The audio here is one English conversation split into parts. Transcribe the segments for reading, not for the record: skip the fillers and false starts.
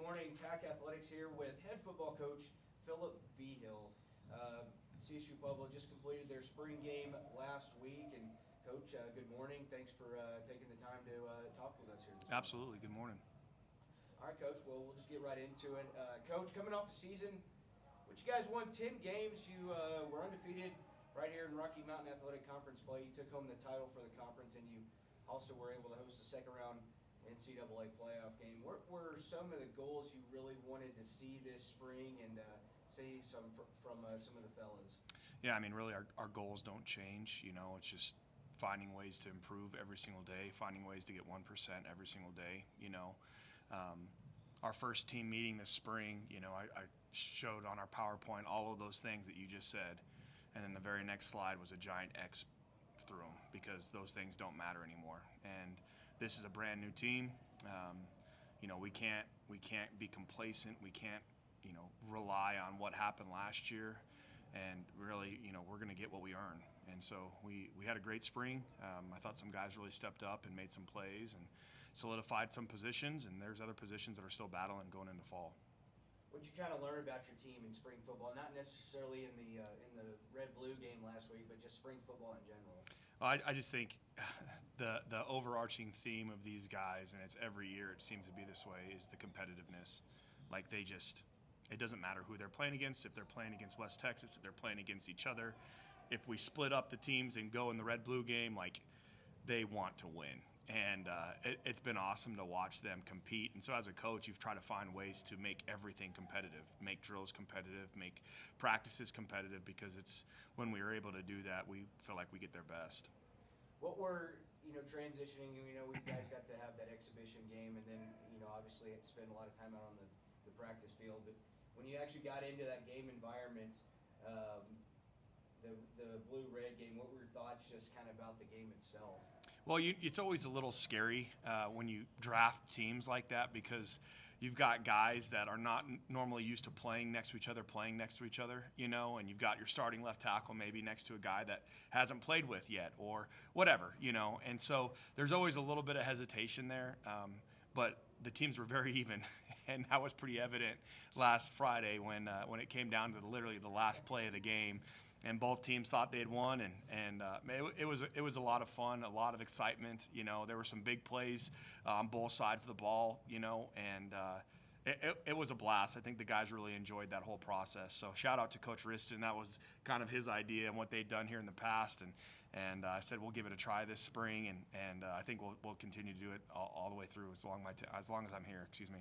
morning. CAC Athletics here with head football coach Philip Vigil. CSU Pueblo just completed their spring game last week. And Coach, good morning. Thanks for taking the time to talk with us here this morning. Absolutely. Good morning. All right, Coach. Well, we'll just get right into it. Coach, coming off a season, which you guys won 10 games. You were undefeated right here in Rocky Mountain Athletic Conference play. You took home the title for the conference, and you also were able to host a second-round NCAA playoff game. What were some of the goals you really wanted to see this spring and see some from some of the fellas? Yeah, I mean, really, our goals don't change. You know, it's just finding ways to improve every single day, finding ways to get 1% every single day. You know, our first team meeting this spring, you know, I showed on our PowerPoint all of those things that you just said. And then the very next slide was a giant X through them because those things don't matter anymore. And this is a brand new team. You know, we can't be complacent. We can't, you know, rely on what happened last year. And really, you know, we're going to get what we earn. And so we had a great spring. I thought some guys really stepped up and made some plays and solidified some positions. And there's other positions that are still battling going into fall. What did you kind of learn about your team in spring football? Not necessarily in the red-blue game last week, but just spring football in general. I just think the overarching theme of these guys, and it's every year it seems to be this way, is the competitiveness. Like it doesn't matter who they're playing against, if they're playing against West Texas, if they're playing against each other. If we split up the teams and go in the red-blue game, like they want to win. And it's been awesome to watch them compete. And so as a coach, you've tried to find ways to make everything competitive, make drills competitive, make practices competitive, because it's when we are able to do that, we feel like we get their best. What were, you know, transitioning, you know, we guys got to have that exhibition game, and then, you know, obviously had to spend a lot of time out on the practice field. But when you actually got into that game environment, the blue-red game, what were your thoughts just kind of about the game itself? Well, it's always a little scary when you draft teams like that, because you've got guys that are not normally used to playing next to each other, you know, and you've got your starting left tackle maybe next to a guy that hasn't played with yet or whatever, you know. And so there's always a little bit of hesitation there. But the teams were very even, and that was pretty evident last Friday when it came down to literally the last play of the game. And both teams thought they had won, and it was a lot of fun, a lot of excitement. You know, there were some big plays on both sides of the ball. You know, and it was a blast. I think the guys really enjoyed that whole process. So shout out to Coach Riston. That was kind of his idea and what they'd done here in the past. And I said we'll give it a try this spring, and I think we'll continue to do it all the way through as long as I'm here. Excuse me.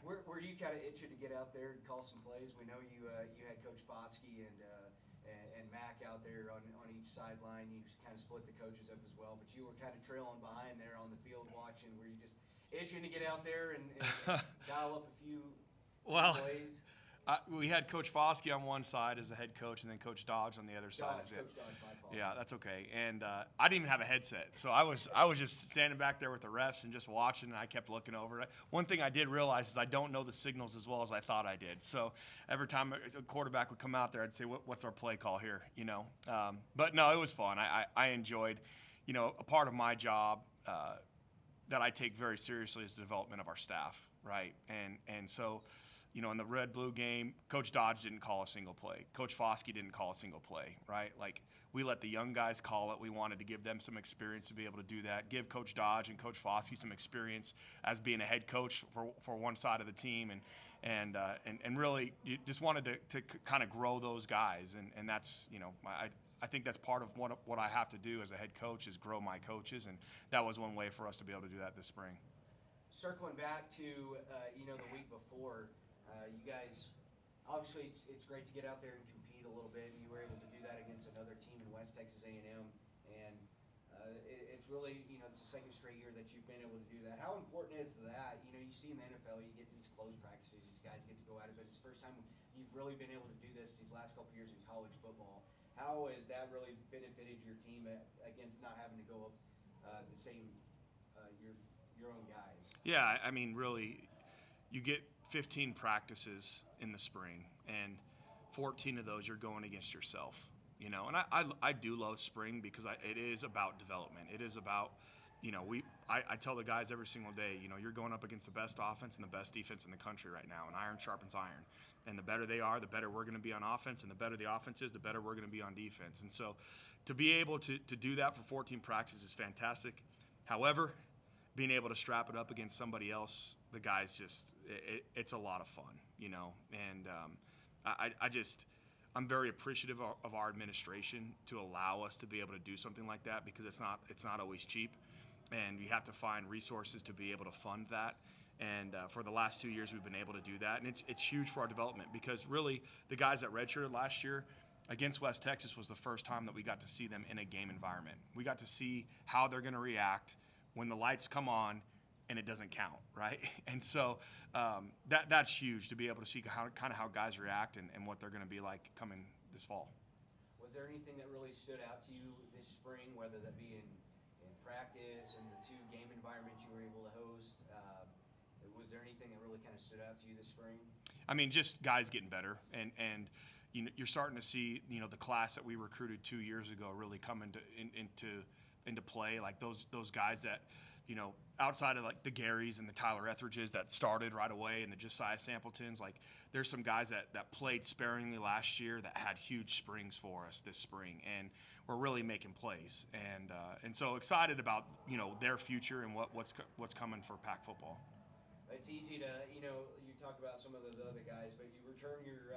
Were you kind of itching to get out there and call some plays? We know you had Coach Foskey and Mac out there on each sideline. You kind of split the coaches up as well, but you were kind of trailing behind there on the field watching. Were you just itching to get out there and dial up a few plays? We had Coach Foskey on one side as the head coach, and then Coach Dodge on the other side as Coach Dodge, my fault. Yeah, that's okay. And I didn't even have a headset, so I was just standing back there with the refs and just watching, and I kept looking over. One thing I did realize is I don't know the signals as well as I thought I did. So every time a quarterback would come out there, I'd say, "What's our play call here?" You know. But no, it was fun. I enjoyed, you know, a part of my job that I take very seriously is the development of our staff, right? And so, you know, in the red-blue game, Coach Dodge didn't call a single play. Coach Foskey didn't call a single play, right? Like, we let the young guys call it. We wanted to give them some experience to be able to do that, give Coach Dodge and Coach Foskey some experience as being a head coach for one side of the team, and really you just wanted to kind of grow those guys, and that's, you know, I think that's part of what I have to do as a head coach is grow my coaches, and that was one way for us to be able to do that this spring. Circling back to, you know, the week before, you guys, obviously it's great to get out there and compete a little bit, and you were able to do that against another team in West Texas A&M, and it's really, you know, it's the second straight year that you've been able to do that. How important is that? You know, you see in the NFL, you get these closed practices, these guys get to go at it, but it's the first time you've really been able to do this these last couple years in college football. How has that really benefited your team against not having to go up the same, your own guys? Yeah, I mean, really, you get 15 practices in the spring, and 14 of those you're going against yourself, you know. And I do love spring because it is about development. It is about, you know, I tell the guys every single day, you're going up against the best offense and the best defense in the country right now, and iron sharpens iron. And the better they are, the better we're going to be on offense, and the better the offense is, the better we're going to be on defense. And so to be able to do that for 14 practices is fantastic. However, being able to strap it up against somebody else, the guys just, it's a lot of fun, And I'm very appreciative of our administration to allow us to be able to do something like that, because it's not always cheap, and you have to find resources to be able to fund that. And for the last 2 years, we've been able to do that, and it's huge for our development, because really the guys that redshirted last year against West Texas was the first time that we got to see them in a game environment. We got to see how they're going to react when the lights come on and it doesn't count, right? And so that's huge, to be able to see how guys react and what they're going to be like coming this fall. Was there anything that really stood out to you this spring, whether that be in practice and the 2 game environments you were able to host? Was there anything that really kind of stood out to you this spring? I mean, just guys getting better, and you're starting to see the class that we recruited 2 years ago really come into play. Like those guys that outside of like the Garys and the Tyler Etheridges that started right away, and the Josiah Sampletons, like there's some guys that played sparingly last year that had huge springs for us this spring, and we're really making plays, and so excited about their future and what's coming for Pac football. It's easy to, you talk about some of those other guys, but you return your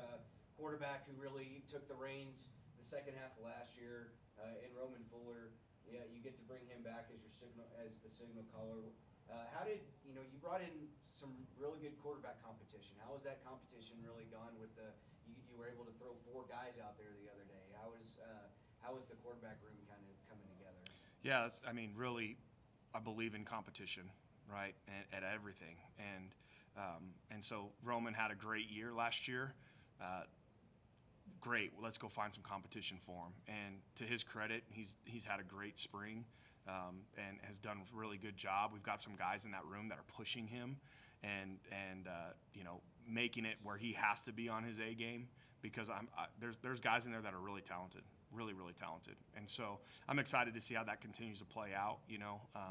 quarterback who really took the reins the second half of last year in Roman Fuller. Yeah, you get to bring him back as the signal caller. How did you brought in some really good quarterback competition? How has that competition really gone with you were able to throw 4 guys out there the other day? How is the quarterback room kind of coming together? Yeah, really, I believe in competition, right, at everything, and so Roman had a great year last year. Great, let's go find some competition for him. And to his credit, he's had a great spring, and has done a really good job. We've got some guys in that room that are pushing him, and making it where he has to be on his A game, because there's guys in there that are really talented. Really, really talented. And so I'm excited to see how that continues to play out,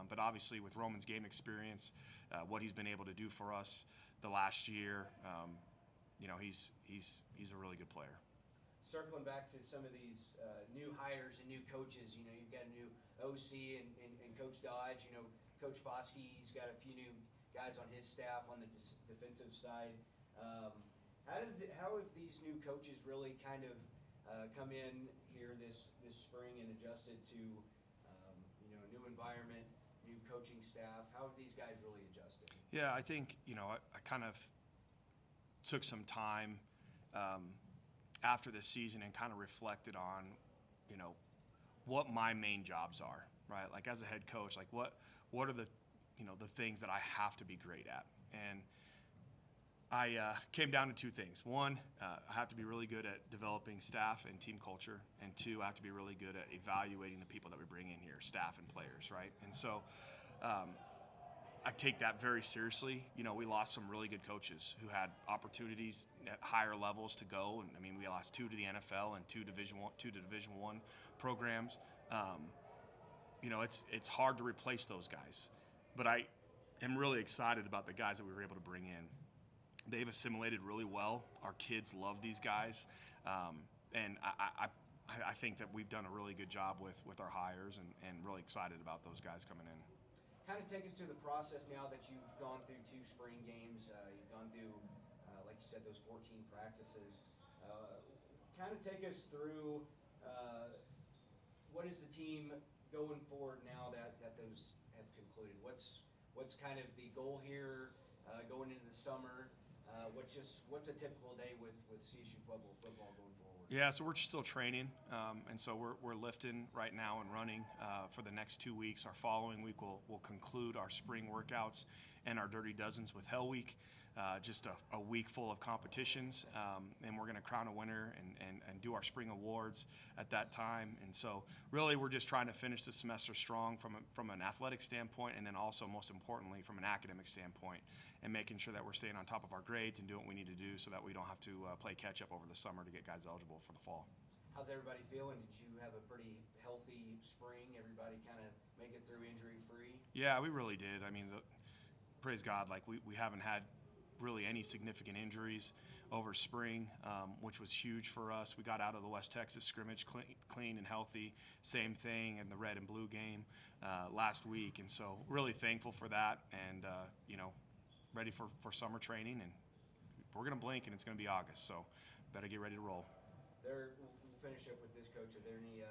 But obviously with Roman's game experience, what he's been able to do for us the last year, he's a really good player. Circling back to some of these new hires and new coaches, you've got a new OC and Coach Dodge, Coach Foskey, he's got a few new guys on his staff on the defensive side. How have these new coaches really kind of come in here this spring and adjusted to a new environment, new coaching staff? How have these guys really adjusted? Yeah, I think I kind of took some time after this season and kind of reflected on what my main jobs are, right? Like as a head coach, like what are the the things that I have to be great at? And I came down to 2 things. One, I have to be really good at developing staff and team culture. And 2, I have to be really good at evaluating the people that we bring in here, staff and players, right? And so I take that very seriously. We lost some really good coaches who had opportunities at higher levels to go. And we lost 2 to the NFL and 2 to Division I programs. It's hard to replace those guys. But I am really excited about the guys that we were able to bring in. They've assimilated really well. Our kids love these guys, and I think that we've done a really good job with our hires, and really excited about those guys coming in. Kind of take us through the process now that you've gone through 2 spring games. You've gone through, like you said, those 14 practices. Kind of take us through what is the team going forward now that those have concluded? What's kind of the goal here going into the summer? What's a typical day with CSU Pueblo football going forward? Yeah, so we're still training, and so we're lifting right now and running for the next 2 weeks. Our following week we'll conclude our spring workouts and our Dirty Dozens with Hell Week, just a week full of competitions, and we're going to crown a winner and do our spring awards at that time. And so really we're just trying to finish the semester strong from an athletic standpoint, and then also most importantly from an academic standpoint, and making sure that we're staying on top of our grades and doing what we need to do so that we don't have to play catch up over the summer to get guys eligible for the fall. How's everybody feeling? Did you have a pretty healthy spring? Everybody kind of make it through injury-free? Yeah, we really did. I mean, praise God, like we haven't had really any significant injuries over spring, which was huge for us. We got out of the West Texas scrimmage clean and healthy. Same thing in the red and blue game last week, and so really thankful for that. And ready for summer training, and we're gonna blink, and it's gonna be August. So better get ready to roll. We'll finish up with this, Coach. Are there any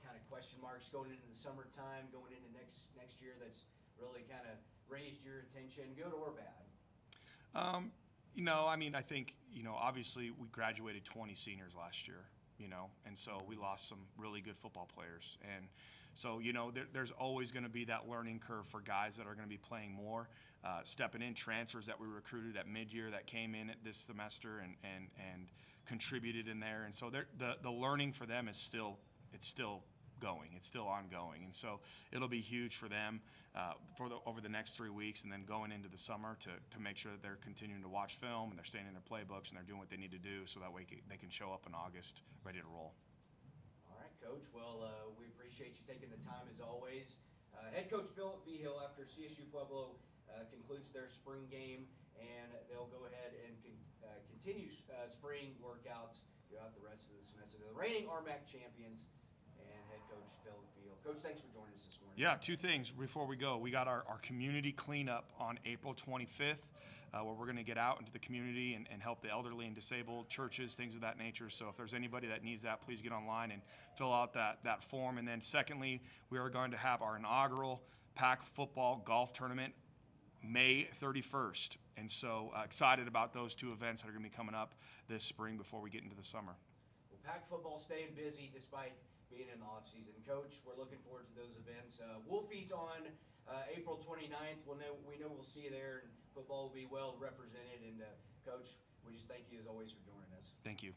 kind of question marks going into the summertime, going into next year that's really kind of raised your attention, good or bad? I mean, I think, obviously we graduated 20 seniors last year, and so we lost some really good football players. And so, there's always going to be that learning curve for guys that are going to be playing more, stepping in, transfers that we recruited at mid-year that came in at this semester and contributed in there. And so the learning for them is still going. It's still ongoing. And so it'll be huge for them over the next 3 weeks, and then going into the summer to make sure that they're continuing to watch film and they're staying in their playbooks and they're doing what they need to do so that way they can show up in August ready to roll. All right, Coach. Well, we appreciate you taking the time as always. Head Coach Philip Vigil, after CSU Pueblo concludes their spring game, and they'll go ahead and continue spring workouts throughout the rest of the semester. The reigning RMAC champions and head coach Philip Vigil. Coach, thanks for joining us this morning. Yeah, 2 things before we go. We got our community cleanup on April 25th, where we're going to get out into the community and help the elderly and disabled, churches, things of that nature. So if there's anybody that needs that, please get online and fill out that form. And then secondly, we are going to have our inaugural PAC football golf tournament May 31st. And so excited about those 2 events that are going to be coming up this spring before we get into the summer. Well, PAC football staying busy despite being in the off season. Coach, we're looking forward to those events. Wolfies on April 29th. We know we'll see you there, and football will be well represented. And Coach, we just thank you as always for joining us. Thank you.